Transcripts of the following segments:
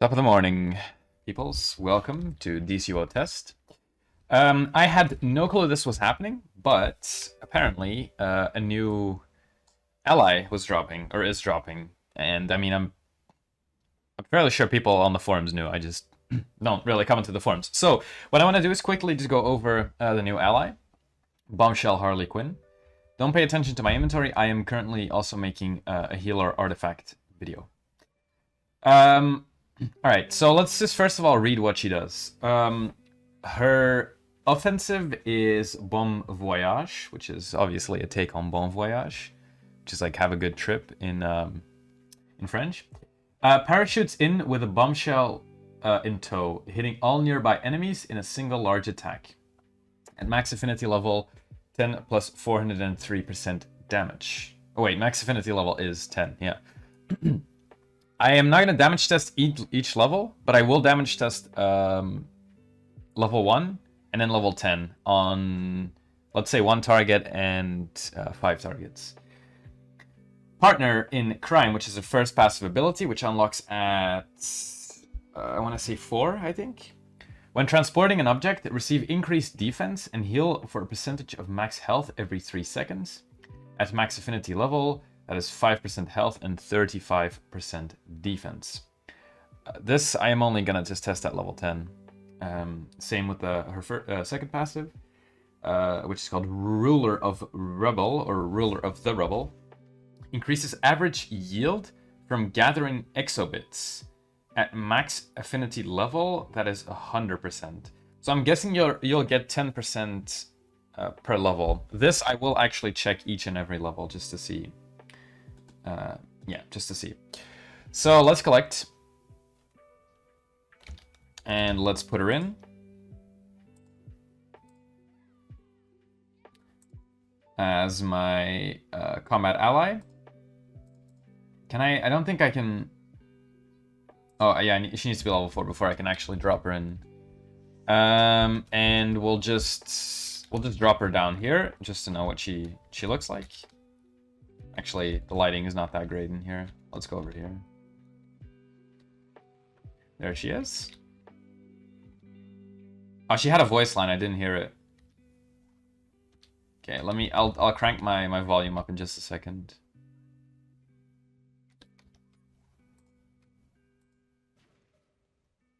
Top of the morning, peoples. Welcome to DCO Test. I had no clue this was happening, but apparently a new ally was dropping, or is dropping. And I mean, I'm fairly sure people on the forums knew. I just don't really comment to the forums. So what I want to do is quickly just go over the new ally, Bombshell Harley Quinn. Don't pay attention to my inventory. I am currently also making a healer artifact video. Alright, so let's just first of all read what she does. Her offensive is Bon Voyage, which is obviously a take on Bon Voyage, which is like have a good trip in French. Parachutes in with a bombshell in tow, hitting all nearby enemies in a single large attack. At max affinity level, 10 plus 403% damage. Oh wait, max affinity level is 10, yeah. I am not going to damage test each level, but I will damage test level 1 and then level 10 on, let's say, 1 target and 5 targets. Partner in Crime, which is a first passive ability, which unlocks at, I want to say 4, I think. When transporting an object, receive increased defense and heal for a percentage of max health every 3 seconds. At max affinity level, that is 5% health and 35% defense. This I am only going to just test at level 10. Same with her second passive, which is called Ruler of Rubble, or Ruler of the Rubble. Increases average yield from gathering exobits. At max affinity level, that is 100%. So I'm guessing you'll get 10% per level. This I will actually check each and every level just to see. Yeah, just to see. So let's collect. And let's put her in. As my combat ally. Can I don't think I can... Oh, yeah, she needs to be level 4 before I can actually drop her in. And we'll just drop her down here, just to know what she looks like. Actually, the lighting is not that great in here. Let's go over here. There she is. Oh, she had a voice line. I didn't hear it. Okay, I'll crank my volume up in just a second.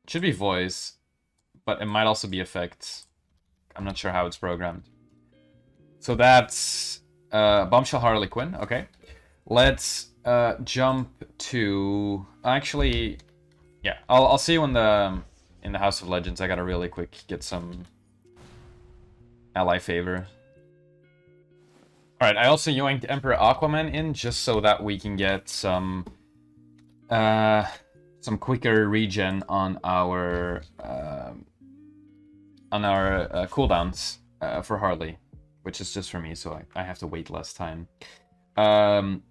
It should be voice, but it might also be effects. I'm not sure how it's programmed. So that's Bombshell Harley Quinn. Okay, let's jump to actually, yeah. I'll see you in the House of Legends. I gotta really quick get some ally favor. All right, I also yoinked Emperor Aquaman in just so that we can get some quicker regen on our cooldowns for Harley. Which is just for me, so I have to wait less time. But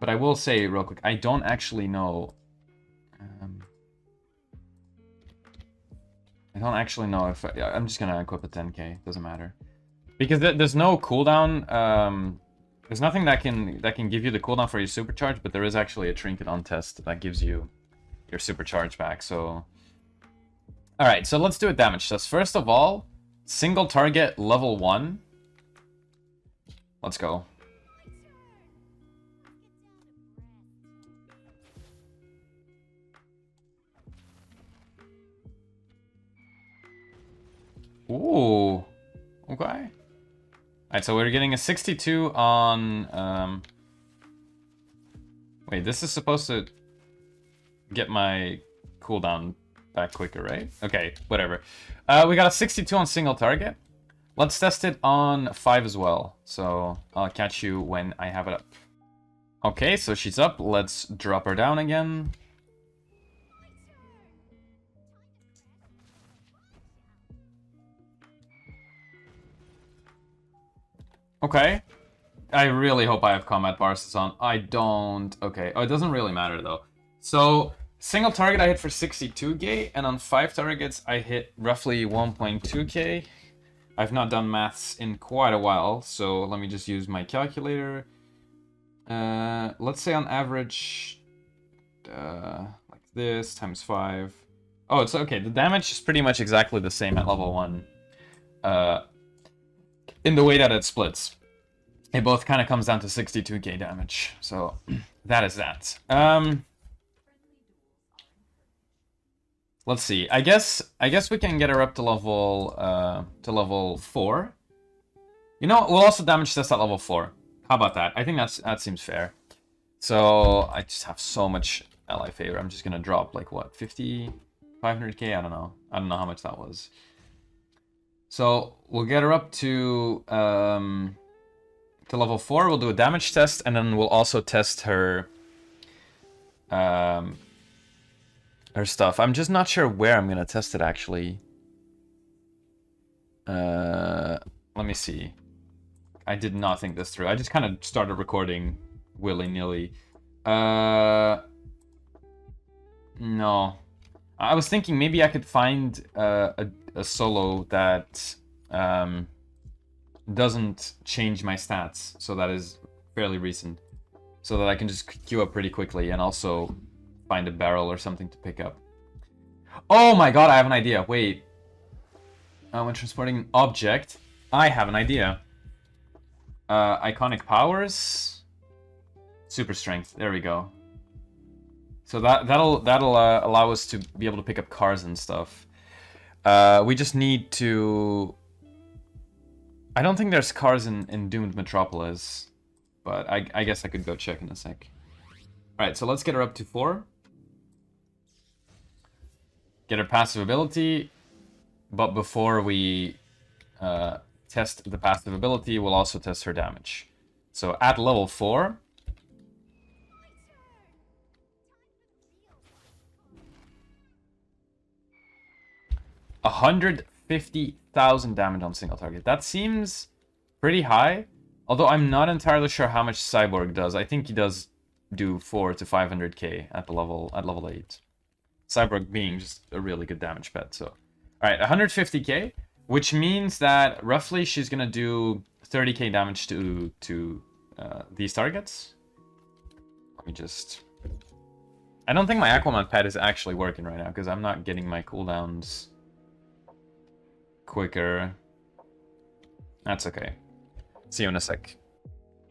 I will say real quick, I don't actually know... I don't actually know if... I'm just gonna equip a 10k, doesn't matter. Because there's no cooldown, there's nothing that can give you the cooldown for your supercharge, but there is actually a trinket on test that gives you your supercharge back, so... Alright, so let's do a damage test. First of all, single target level 1. Let's go. Ooh. Okay. Alright, so we're getting a 62 on... Wait, this is supposed to get my cooldown back quicker, right? Okay, whatever. We got a 62 on single target. Let's test it on 5 as well. So I'll catch you when I have it up. Okay, so she's up. Let's drop her down again. Okay. I really hope I have combat bars on. I don't. Okay. Oh, it doesn't really matter though. So single target I hit for 62k, and on 5 targets I hit roughly 1.2k. I've not done maths in quite a while, so let me just use my calculator. Let's say on average, like this times 5. Oh, it's okay. The damage is pretty much exactly the same at level 1. In the way that it splits. It both kind of comes down to 62k damage. So that is that. Let's see. I guess we can get her up to level 4. You know, we'll also damage test at level 4. How about that? I think that seems fair. So I just have so much ally favor. I'm just gonna drop like what, 50, 500k? I don't know. I don't know how much that was. So we'll get her up to level 4. We'll do a damage test, and then we'll also test her her stuff. I'm just not sure where I'm gonna test it actually. Let me see. I did not think this through. I just kind of started recording willy-nilly. No. I was thinking maybe I could find a solo that doesn't change my stats, so that is fairly recent, so that I can just queue up pretty quickly and also find a barrel or something to pick up. Oh my god, I have an idea. Wait. When transporting an object, I have an idea. Iconic powers, super strength. There we go. So that'll allow us to be able to pick up cars and stuff. We just need to. I don't think there's cars in Doomed Metropolis, but I guess I could go check in a sec. All right, so let's get her up to 4. Get her passive ability, but before we test the passive ability, we'll also test her damage. So at level 4, $150,000 damage on single target. That seems pretty high, although I'm not entirely sure how much Cyborg does. I think he does do 400 to 500k at level 8. Cyborg being just a really good damage pet. So, all right, 150k, which means that roughly she's gonna do 30k damage to these targets. Let me just. I don't think my Aquaman pet is actually working right now because I'm not getting my cooldowns quicker. That's okay. See you in a sec.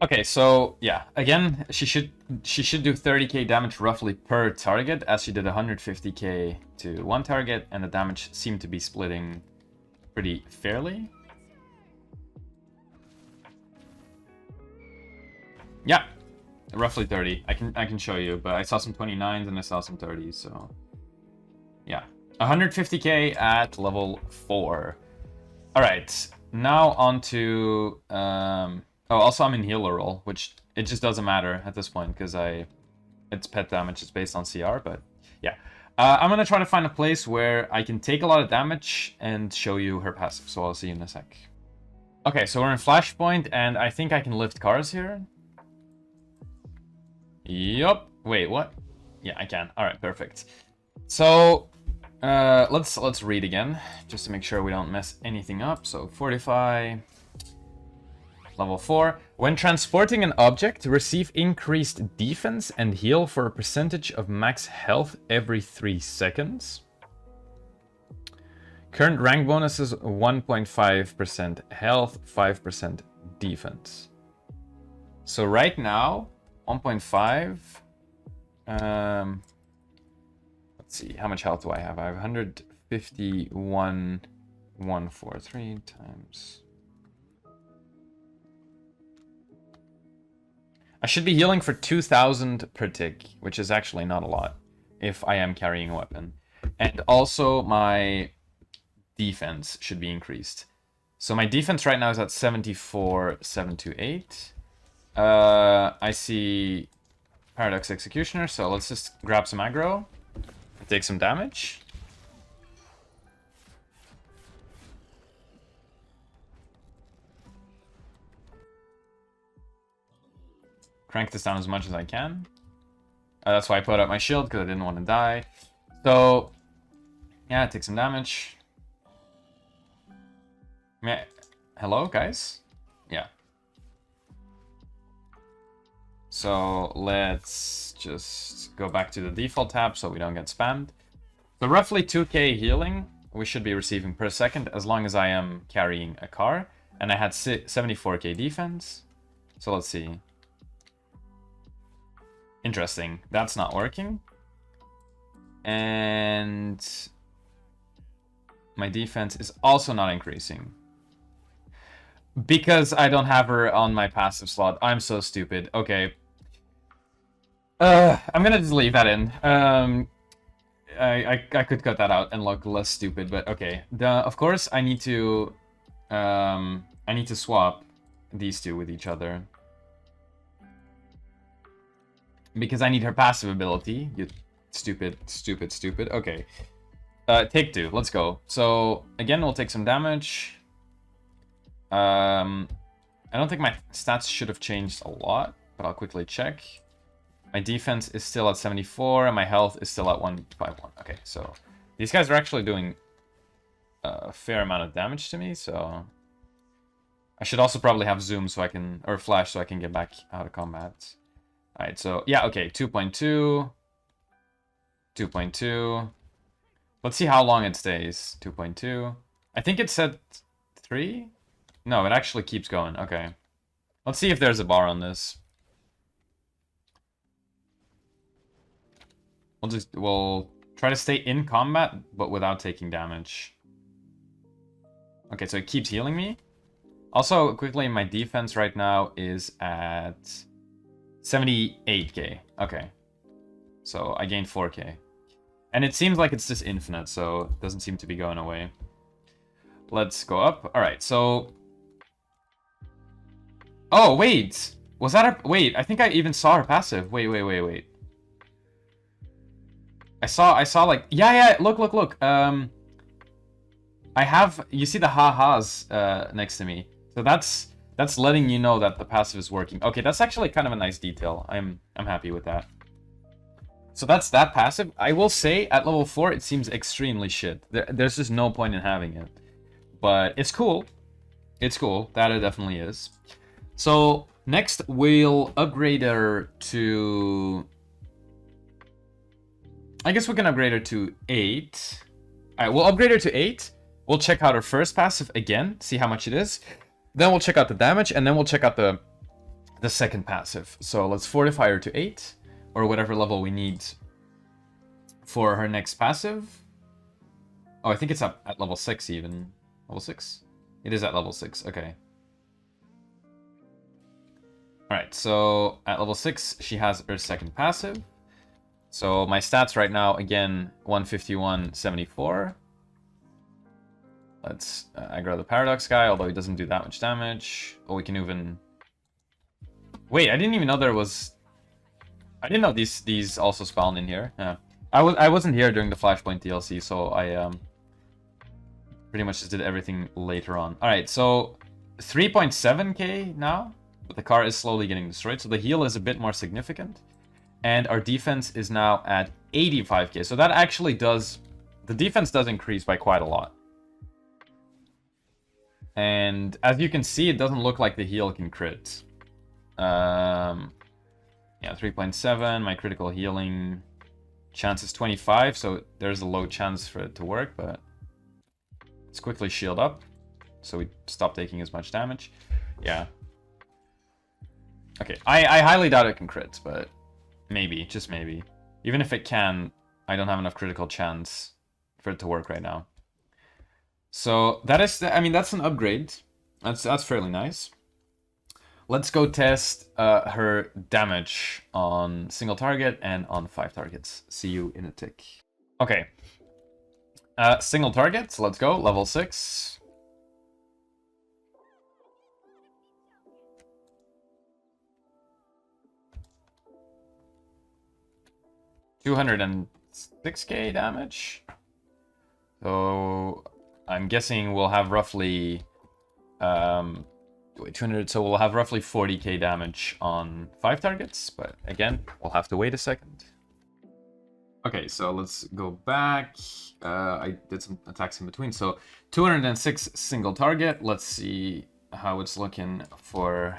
Okay, so yeah, again, she should do 30k damage roughly per target, as she did 150k to one target, and the damage seemed to be splitting pretty fairly. Yeah, roughly 30. I can show you, but I saw some 29s and I saw some 30s, so yeah, 150k at level 4. All right, now on to oh, also I'm in healer role, which it just doesn't matter at this point because it's pet damage, it's based on CR, but yeah. I'm gonna try to find a place where I can take a lot of damage and show you her passive, so I'll see you in a sec. Okay, so we're in Flashpoint, and I think I can lift cars here. Yup. Wait, what? Yeah, I can. All right, perfect. So let's read again, just to make sure we don't mess anything up. So fortify. Level 4. When transporting an object, receive increased defense and heal for a percentage of max health every 3 seconds. Current rank bonuses 1.5% health, 5% defense. So right now, 1.5. Let's see, how much health do I have? I have 151, 143 times. I should be healing for 2,000 per tick, which is actually not a lot if I am carrying a weapon. And also my defense should be increased. So my defense right now is at 74,728. I see Paradox Executioner, so let's just grab some aggro and take some damage. Crank this down as much as I can. That's why I put up my shield, because I didn't want to die. So, yeah, take some damage. Hello, guys? Yeah. So let's just go back to the default tab so we don't get spammed. So roughly 2k healing we should be receiving per second as long as I am carrying a car. And I had 74k defense. So let's see. Interesting. That's not working. And my defense is also not increasing. Because I don't have her on my passive slot. I'm so stupid. Okay. I'm gonna just leave that in. I could cut that out and look less stupid, but okay. Of course, I need to swap these two with each other because I need her passive ability. You stupid. Okay. Take two. Let's go. So again, we'll take some damage. I don't think my stats should have changed a lot, but I'll quickly check. My defense is still at 74, and my health is still at 151. Okay, so these guys are actually doing a fair amount of damage to me, so I should also probably have zoom so I can, or flash so I can get back out of combat. Alright, so yeah, okay, 2.2, 2.2. Let's see how long it stays. 2.2. I think it said 3? No, it actually keeps going. Okay. Let's see if there's a bar on this. We'll try to stay in combat, but without taking damage. Okay, so it keeps healing me. Also, quickly, my defense right now is at 78k. Okay. So I gained 4k. And it seems like it's just infinite, so it doesn't seem to be going away. Let's go up. Alright, so... Oh, wait! Was that her... Wait, I think I even saw her passive. Wait. I saw like... Yeah, look. I have... You see the ha-has next to me. So that's letting you know that the passive is working. Okay, that's actually kind of a nice detail. I'm happy with that. So that's that passive. I will say, at level 4, it seems extremely shit. There's just no point in having it. But it's cool. It's cool. That it definitely is. So, next, we'll upgrade her to... I guess we can upgrade her to 8. Alright, we'll upgrade her to 8. We'll check out her first passive again, see how much it is. Then we'll check out the damage, and then we'll check out the second passive. So let's fortify her to 8, or whatever level we need for her next passive. Oh, I think it's up at level 6 even. Level 6? It is at level 6, okay. Alright, so at level 6, she has her second passive. So my stats right now, again, 151, 74. Let's aggro the Paradox guy, although he doesn't do that much damage. Oh, we can even... Wait, I didn't even know there was... I didn't know these also spawn in here. Yeah, I wasn't here during the Flashpoint DLC, so I pretty much just did everything later on. Alright, so 3.7k now. But the car is slowly getting destroyed, so the heal is a bit more significant. And our defense is now at 85k. So that actually does... The defense does increase by quite a lot. And as you can see, it doesn't look like the heal can crit. Yeah, 3.7. My critical healing chance is 25, so there's a low chance for it to work, but... Let's quickly shield up, so we stop taking as much damage. Yeah. Okay, I highly doubt it can crit, but maybe, just maybe. Even if it can, I don't have enough critical chance for it to work right now. So that is, I mean, that's an upgrade. That's fairly nice. Let's go test her damage on single target and on 5 targets. See you in a tick. Okay. Single targets, let's go, level 6. $206k damage. So I'm guessing we'll have roughly 200. So we'll have roughly 40k damage on 5 targets. But again, we'll have to wait a second. Okay, so let's go back. I did some attacks in between. So 206 single target. Let's see how it's looking for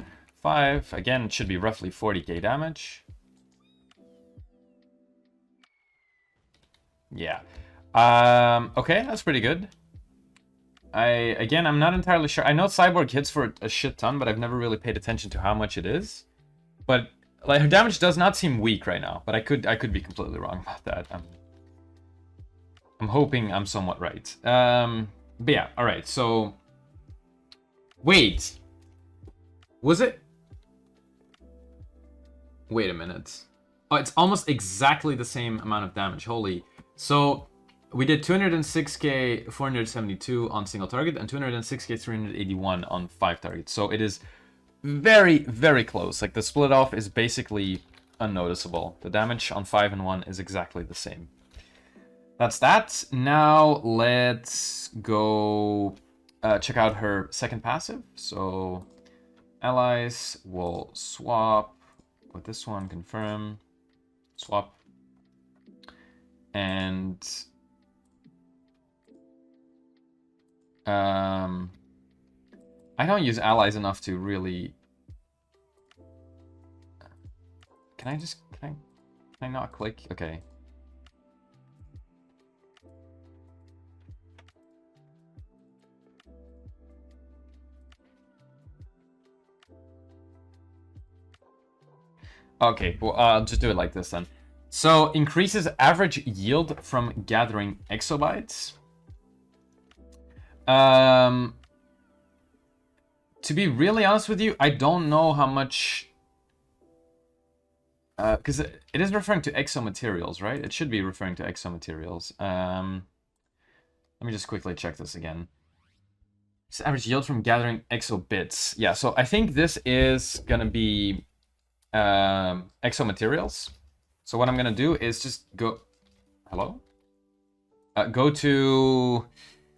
5. Again, it should be roughly 40k damage. Yeah. Okay, that's pretty good. I'm not entirely sure. I know Cyborg hits for a shit ton, but I've never really paid attention to how much it is. But like her damage does not seem weak right now, but I could be completely wrong about that. I'm hoping I'm somewhat right. But yeah, all right. So wait, was it? Wait a minute. Oh, it's almost exactly the same amount of damage. Holy. So we did 206k 472 on single target and 206k 381 on 5 targets. So it is very, very close. Like the split off is basically unnoticeable. The damage on 5 and 1 is exactly the same. That's that. Now let's go check out her second passive. So allies will swap with this one, confirm, swap, and I don't use allies enough to really. Can I not click? Okay. Okay, well, I'll just do it like this then. So, increases average yield from gathering exobytes. To be really honest with you, I don't know how much... because it is referring to exomaterials, right? It should be referring to exomaterials. Let me just quickly check this again. It's average yield from gathering exobits. Yeah, so I think this is going to be exomaterials. So what I'm going to do is just go... Hello? Go to...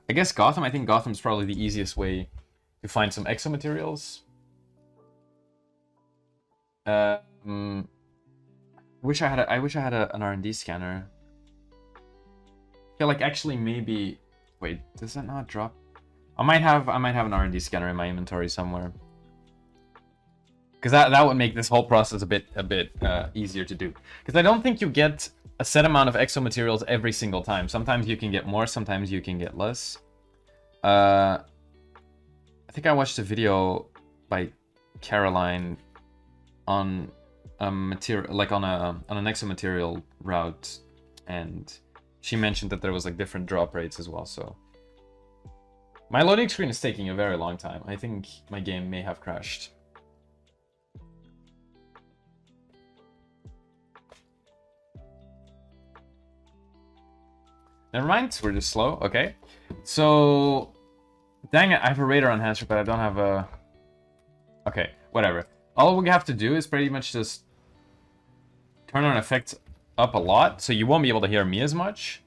I guess Gotham. I think Gotham's probably the easiest way to find some exomaterials. I wish I had an R&D scanner. Yeah, like actually maybe. Wait, does that not drop? I might have an R&D scanner in my inventory somewhere. Because that would make this whole process a bit easier to do. Because I don't think you get a set amount of exomaterials every single time. Sometimes you can get more, sometimes you can get less. I think I watched a video by Caroline on a material, like on an exomaterial route, and she mentioned that there was like different drop rates as well. So my loading screen is taking a very long time. I think my game may have crashed. Never mind, we're just slow. Okay, so dang it, I have a radar enhancer, but I don't have a... Okay, whatever. All we have to do is pretty much just turn on effects up a lot, so you won't be able to hear me as much.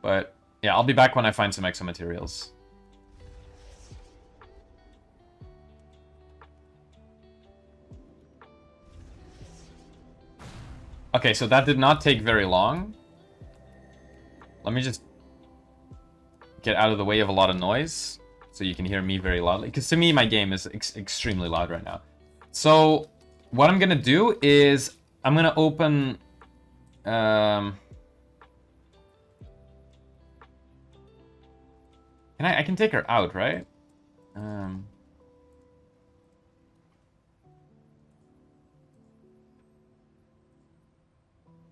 But yeah, I'll be back when I find some exomaterials. Okay, so that did not take very long. Let me just get out of the way of a lot of noise so you can hear me very loudly. Because to me, my game is extremely loud right now. So what I'm going to do is I'm going to open... I can take her out, right?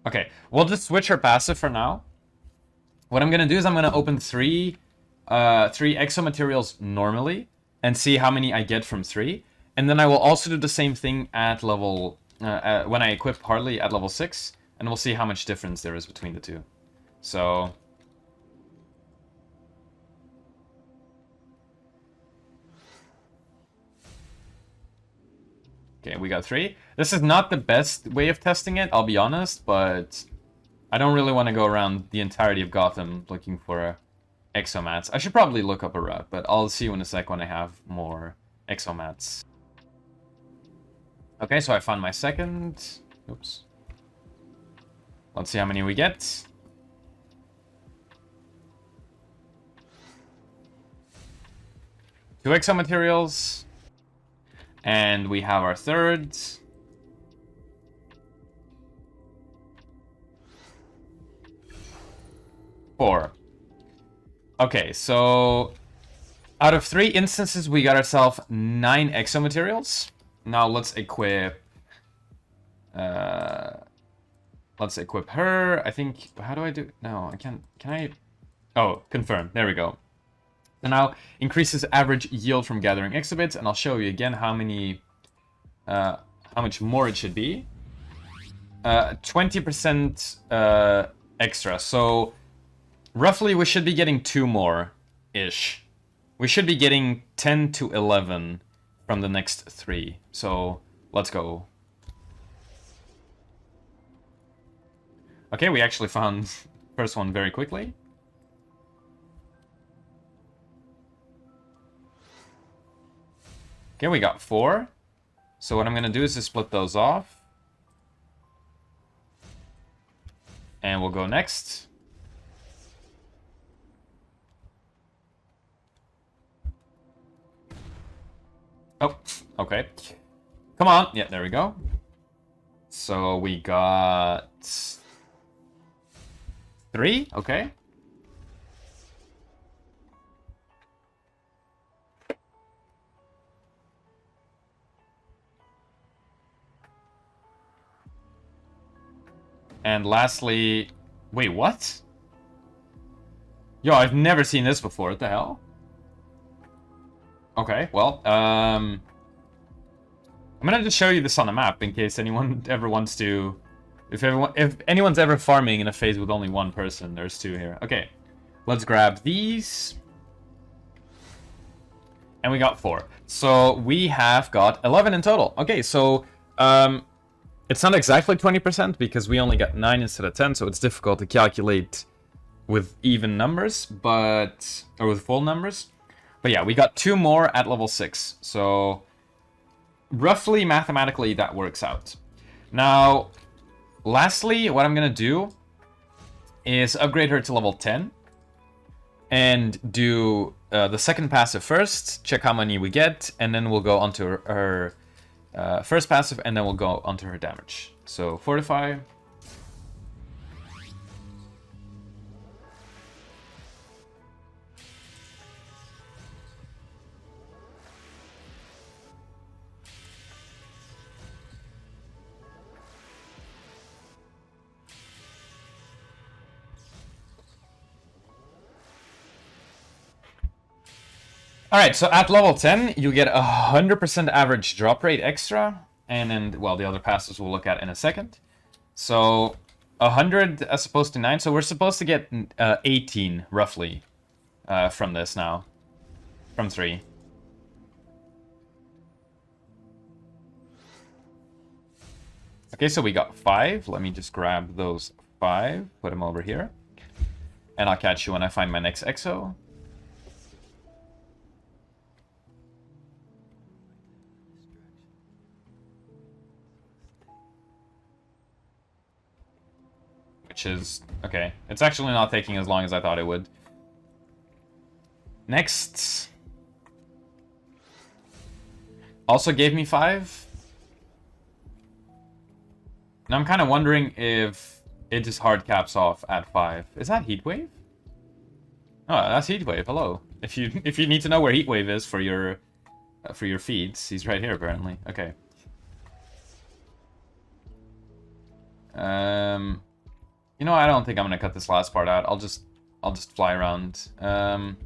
Okay, we'll just switch her passive for now. What I'm going to do is I'm going to open three exomaterials normally and see how many I get from 3. And then I will also do the same thing at level... when I equip Harley at level 6. And we'll see how much difference there is between the two. So... Okay, we got 3. This is not the best way of testing it, I'll be honest, but... I don't really want to go around the entirety of Gotham looking for exomats. I should probably look up a route, but I'll see you in a sec when I have more exomats. Okay, so I found my second. Oops. Let's see how many we get. Two exomaterials. And we have our third. Four. Okay, so out of 3 instances, we got ourselves 9 exo materials. Now let's equip. Let's equip her. I think. How do I do? No, I can't. Can I? Oh, confirm. There we go. So now increases average yield from gathering exhibits, and I'll show you again how much more it should be. 20% extra. So roughly, we should be getting 2 more-ish. We should be getting 10 to 11 from the next 3. So let's go. Okay, we actually found first one very quickly. Okay, we got 4. So what I'm going to do is just split those off. And we'll go next. Oh, okay. Come on. Yeah, there we go. So we got 3. Okay. And lastly, wait, what? Yo, I've never seen this before. What the hell? Okay, well, I'm gonna just show you this on the map in case anyone ever wants to. If anyone's ever farming in a phase with only 1 person, there's 2 here. Okay, let's grab these. And we got 4. So we have got 11 in total. Okay, so it's not exactly 20% because we only got 9 instead of 10, so it's difficult to calculate with even numbers, or with full numbers. But yeah, we got 2 more at level 6. So roughly, mathematically, that works out. Now, lastly, what I'm going to do is upgrade her to level 10 and do the second passive first, check how many we get, and then we'll go onto her first passive, and then we'll go onto her damage. So, Fortify. Alright, so at level 10, you get 100% average drop rate extra, and then, well, the other passes we'll look at in a second. So, 100 as opposed to 9, so we're supposed to get 18, roughly, from this now. From 3. Okay, so we got 5. Let me just grab those 5, put them over here. And I'll catch you when I find my next exo. Which is, okay, it's actually not taking as long as I thought it would. Next. Also gave me 5. And I'm kind of wondering if it just hard caps off at 5. Is that Heatwave? Oh, that's Heatwave, hello. If you need to know where Heatwave is for your feeds, he's right here apparently. Okay. You know, I don't think I'm gonna cut this last part out. I'll just fly around. I'm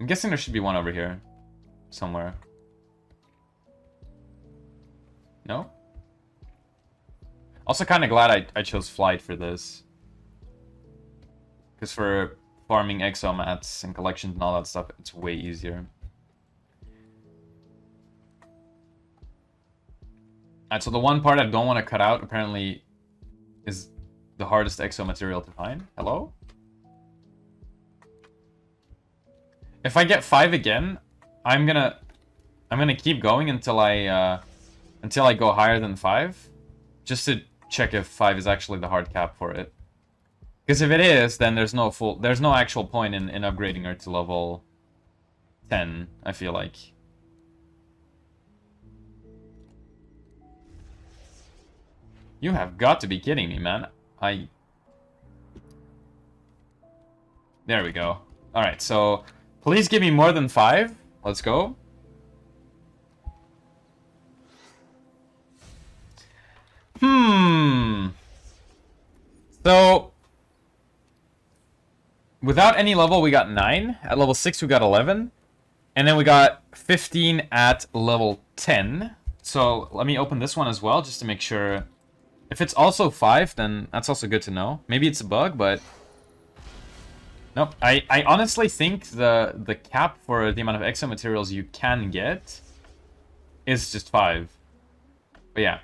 guessing there should be one over here, somewhere. No? Also, kind of glad I chose flight for this, because for farming exomats and collections and all that stuff, it's way easier. Alright, so the one part I don't want to cut out apparently is the hardest exo material to find. Hello? If I get 5 again, I'm gonna keep going until I go higher than 5, just to check if 5 is actually the hard cap for it. Because if it is, then there's no actual point in upgrading her to level 10, I feel like. You have got to be kidding me, man. There we go. Alright, so please give me more than 5. Let's go. So, without any level, we got 9. At level 6, we got 11. And then we got 15 at level 10. So, let me open this one as well, just to make sure. If it's also 5, then that's also good to know. Maybe it's a bug, but... Nope. I honestly think the cap for the amount of exo materials you can get is just 5. But yeah.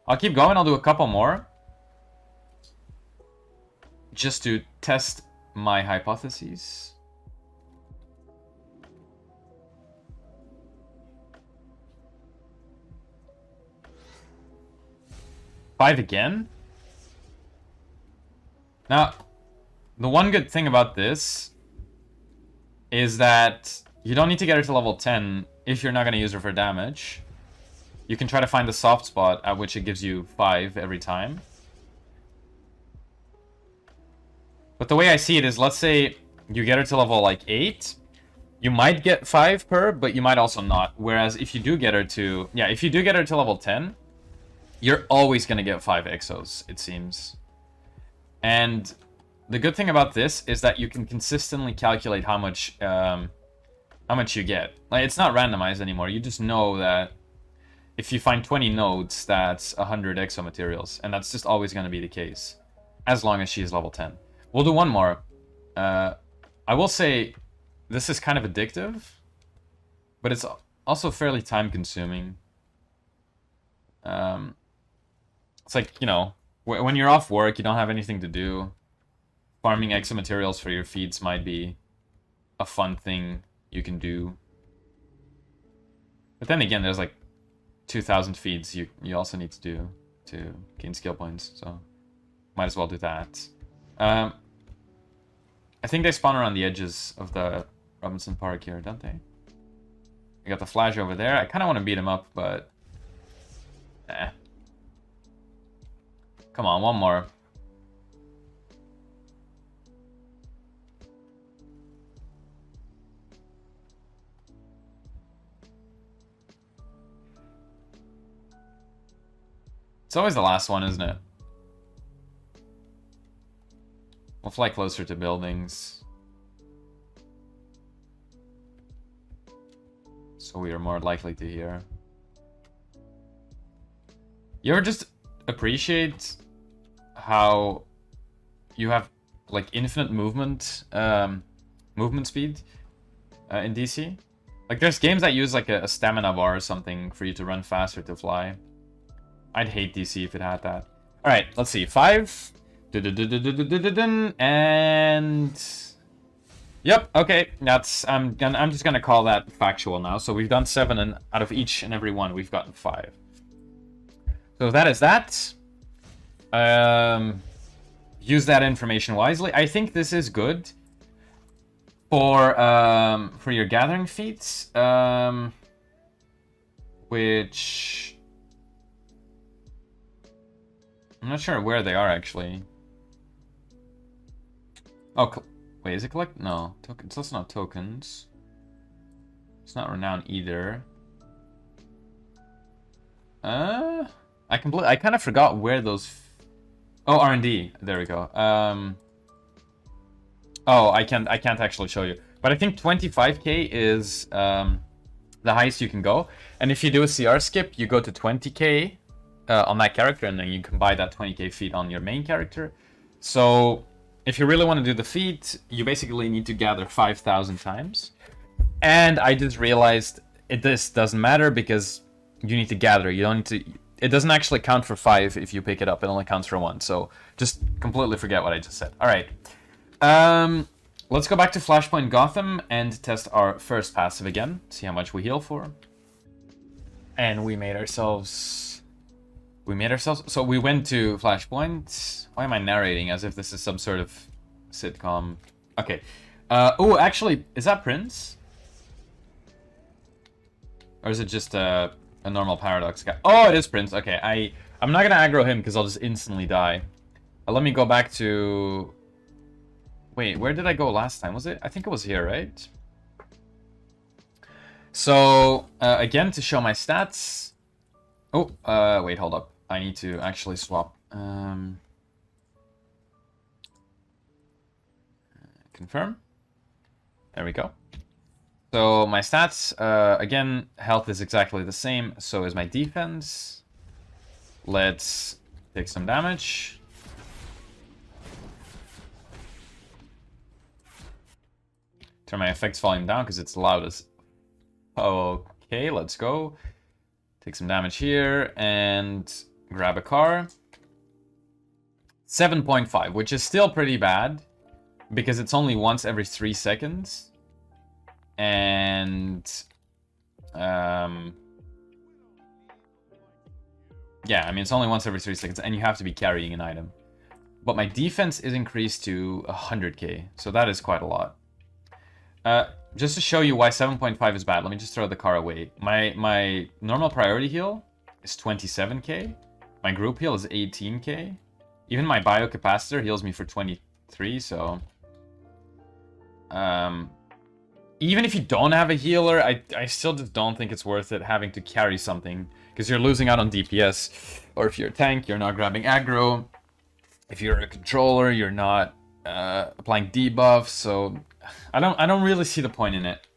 I'll keep going. I'll do a couple more. Just to test my hypotheses. Five again? Now, the one good thing about this is that you don't need to get her to level 10 if you're not going to use her for damage. You can try to find the soft spot at which it gives you 5 every time. But the way I see it is, let's say you get her to level like 8, you might get 5 per, but you might also not. Whereas if you do get her to, if you do get her to level 10, you're always going to get 5 exos, it seems. And the good thing about this is that you can consistently calculate how much you get. Like, it's not randomized anymore. You just know that if you find 20 nodes, that's 100 exo materials, and that's just always going to be the case, as long as she is level 10. We'll do one more. I will say this is kind of addictive, but it's also fairly time-consuming. It's like, you know, when you're off work, you don't have anything to do. Farming exo materials for your feeds might be a fun thing you can do. But then again, there's like 2,000 feeds you also need to do to gain skill points, so might as well do that. I think they spawn around the edges of the Robinson Park here, don't they? I got the Flash over there. I kind of want to beat him up, but... Come on, one more. It's always the last one, isn't it? We'll fly closer to buildings, so we are more likely to hear. You ever just appreciate how you have like infinite movement speed in DC? Like, there's games that use like a stamina bar or something for you to run faster to fly. I'd hate DC if it had that. All right, let's see. 5. And yep, okay. That's I'm just gonna call that factual now. So we've done 7, and out of each and every one, we've gotten 5. So that is that. Use that information wisely. I think this is good for your gathering feats, which I'm not sure where they are actually. Oh, wait, is it collect? No, tokens. It's also not tokens. It's not renown either. I kind of forgot where those. Oh, R&D. There we go. Oh, I can't actually show you. But I think 25k is the highest you can go. And if you do a CR skip, you go to 20k on that character, and then you can buy that 20k feat on your main character. So if you really want to do the feat, you basically need to gather 5,000 times. And I just realized this doesn't matter because you need to gather. You don't need to. It doesn't actually count for 5 if you pick it up. It only counts for 1. So just completely forget what I just said. All right. Let's go back to Flashpoint Gotham and test our first passive again. See how much we heal for. And we made ourselves. So we went to Flashpoint. Why am I narrating as if this is some sort of sitcom? Okay. Oh, actually, is that Prince? Or is it just a normal Paradox guy? Oh, it is Prince. Okay, I'm not gonna aggro him because I'll just instantly die. Let me go back to... Wait, where did I go last time? Was it? I think it was here, right? So, again, to show my stats... Oh, wait, hold up. I need to actually swap. Confirm. There we go. So, my stats, again, health is exactly the same. So is my defense. Let's take some damage. Turn my effects volume down because it's loud as... Okay, let's go. Take some damage here and grab a car. 7.5, which is still pretty bad because it's only once every 3 seconds. And... yeah, I mean, it's only once every 3 seconds and you have to be carrying an item. But my defense is increased to 100k, so that is quite a lot. Just to show you why 7.5 is bad, let me just throw the car away. My normal priority heal is 27k. My group heal is 18k. Even my biocapacitor heals me for 23, so... even if you don't have a healer, I still just don't think it's worth it having to carry something. Because you're losing out on DPS. Or if you're a tank, you're not grabbing aggro. If you're a controller, you're not applying debuffs, so... I don't really see the point in it.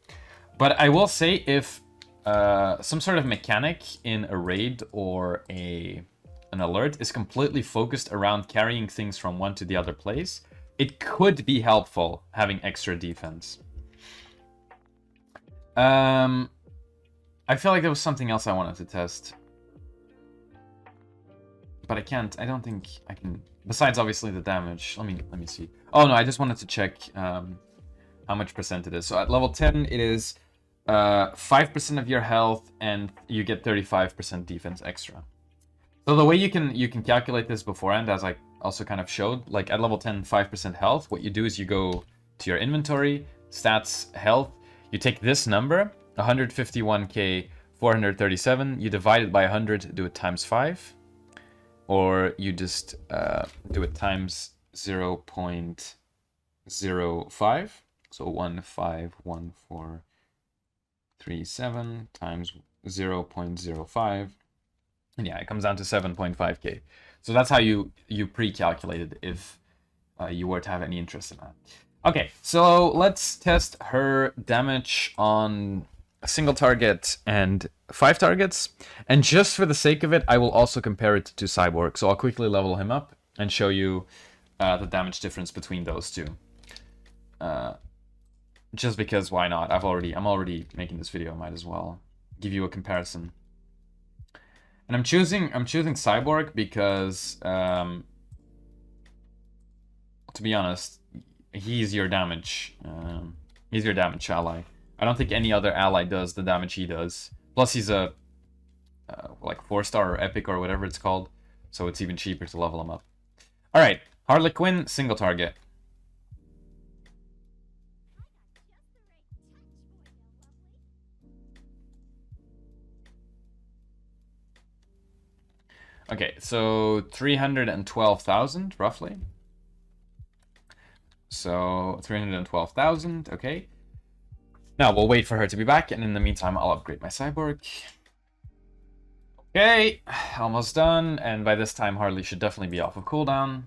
But I will say if some sort of mechanic in a raid or an alert is completely focused around carrying things from one to the other place, it could be helpful having extra defense. I feel like there was something else I wanted to test. But I can't. I don't think I can. Besides, obviously, the damage. Let me see. Oh, no, I just wanted to check... how much percent it is. So at level 10, it is 5% of your health, and you get 35% defense extra. So the way you can calculate this beforehand, as I also kind of showed, like at level 10, 5% health, what you do is you go to your inventory, stats, health, you take this number, 151k, 437, you divide it by 100, do it times 5, or you just do it times 0.05. So 151437 times 0.05. And yeah, it comes down to 7.5k. So that's how you pre-calculated if you were to have any interest in that. Okay, so let's test her damage on a single target and 5 targets. And just for the sake of it, I will also compare it to Cyborg. So I'll quickly level him up and show you the damage difference between those two. Just because, why not? I'm already making this video. I might as well give you a comparison. And I'm choosing Cyborg because, to be honest, he's your damage. He's your damage ally. I don't think any other ally does the damage he does. Plus, he's a like 4-star or epic or whatever it's called, so it's even cheaper to level him up. All right, Harley Quinn, single target. Okay, so 312,000 roughly. So 312,000, okay. Now we'll wait for her to be back, and in the meantime, I'll upgrade my Cyborg. Okay, almost done, and by this time, Harley should definitely be off of cooldown.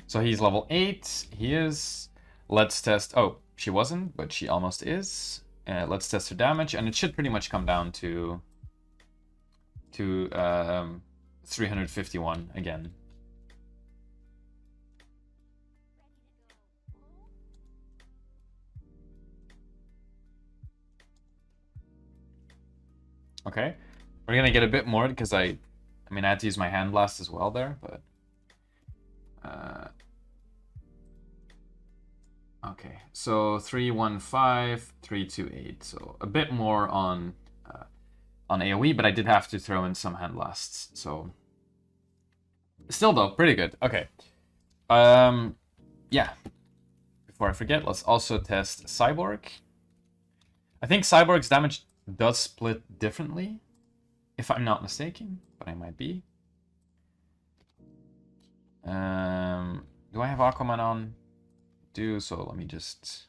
So he's level 8, he is. Let's test, oh, she wasn't, but she almost is. Let's test her damage, and it should pretty much come down to 351 again. Okay, we're gonna get a bit more because I mean I had to use my hand blast as well there, but okay, so 315, 328, so a bit more on AoE, but I did have to throw in some hand blasts, so still though, pretty good. Okay, yeah, before I forget, let's also test Cyborg. I think Cyborg's damage does split differently, if I'm not mistaken, but I might be. Do I have Aquaman on? So let me just...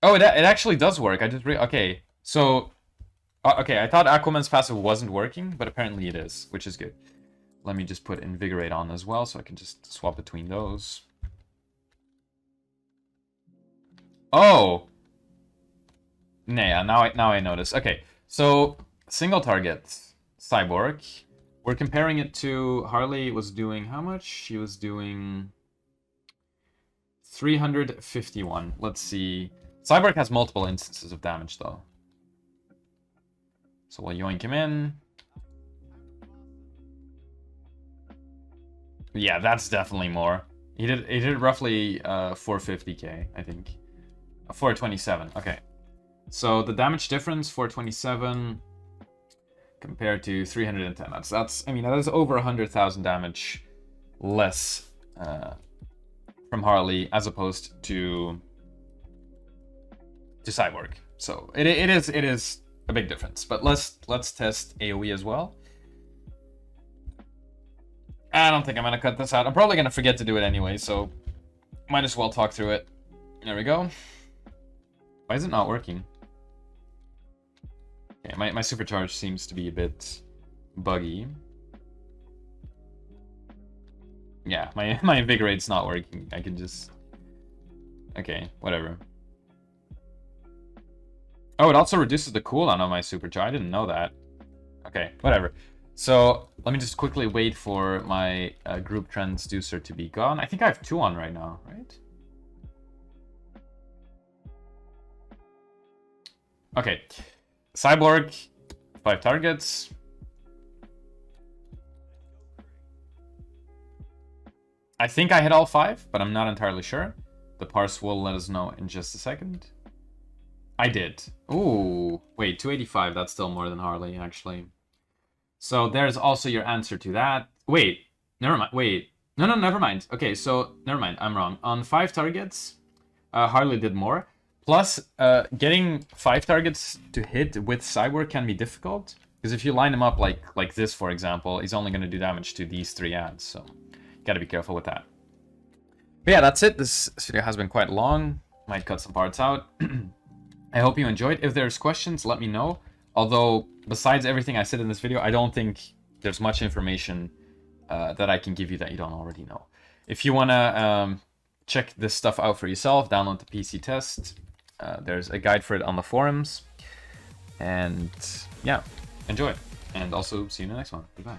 Oh, it actually does work. I just okay. So, okay, I thought Aquaman's passive wasn't working, but apparently it is, which is good. Let me just put Invigorate on as well, so I can just swap between those. Oh! Nah, now I notice. Okay, so single target Cyborg. We're comparing it to Harley was doing how much? She was doing 351. Let's see. Cyborg has multiple instances of damage though. So we'll yoink him in. Yeah, that's definitely more. He did roughly 450k, I think. 427. Okay. So the damage difference 427 compared to 310. That's I mean that is over 100,000 damage less from Harley as opposed to Cyborg. So it is a big difference. But let's test AoE as well. I don't think I'm gonna cut this out. I'm probably gonna forget to do it anyway, so might as well talk through it. There we go. Why is it not working? Okay, my supercharge seems to be a bit buggy. Yeah, my Invigorate's not working. I can just... Okay, whatever. Oh, it also reduces the cooldown on my supercharge. I didn't know that. Okay, whatever. So, let me just quickly wait for my group transducer to be gone. I think I have 2 on right now, right? Okay. Cyborg, 5 targets. I think I hit all 5, but I'm not entirely sure. The parse will let us know in just a second. I did. Ooh, wait, 285, that's still more than Harley, actually. So there's also your answer to that. Wait, never mind, wait. No, never mind. Okay, so, never mind, I'm wrong. On 5 targets, Harley did more. Plus, getting 5 targets to hit with Cyborg can be difficult. Because if you line him up like this, for example, he's only going to do damage to these 3 ads. So, you gotta be careful with that. But yeah, that's it. This video has been quite long. Might cut some parts out. I hope you enjoyed. If there's questions, let me know. Although, besides everything I said in this video, I don't think there's much information that I can give you that you don't already know. If you want to check this stuff out for yourself, download the PC test. There's a guide for it on the forums. And yeah, enjoy. And also, see you in the next one. Goodbye.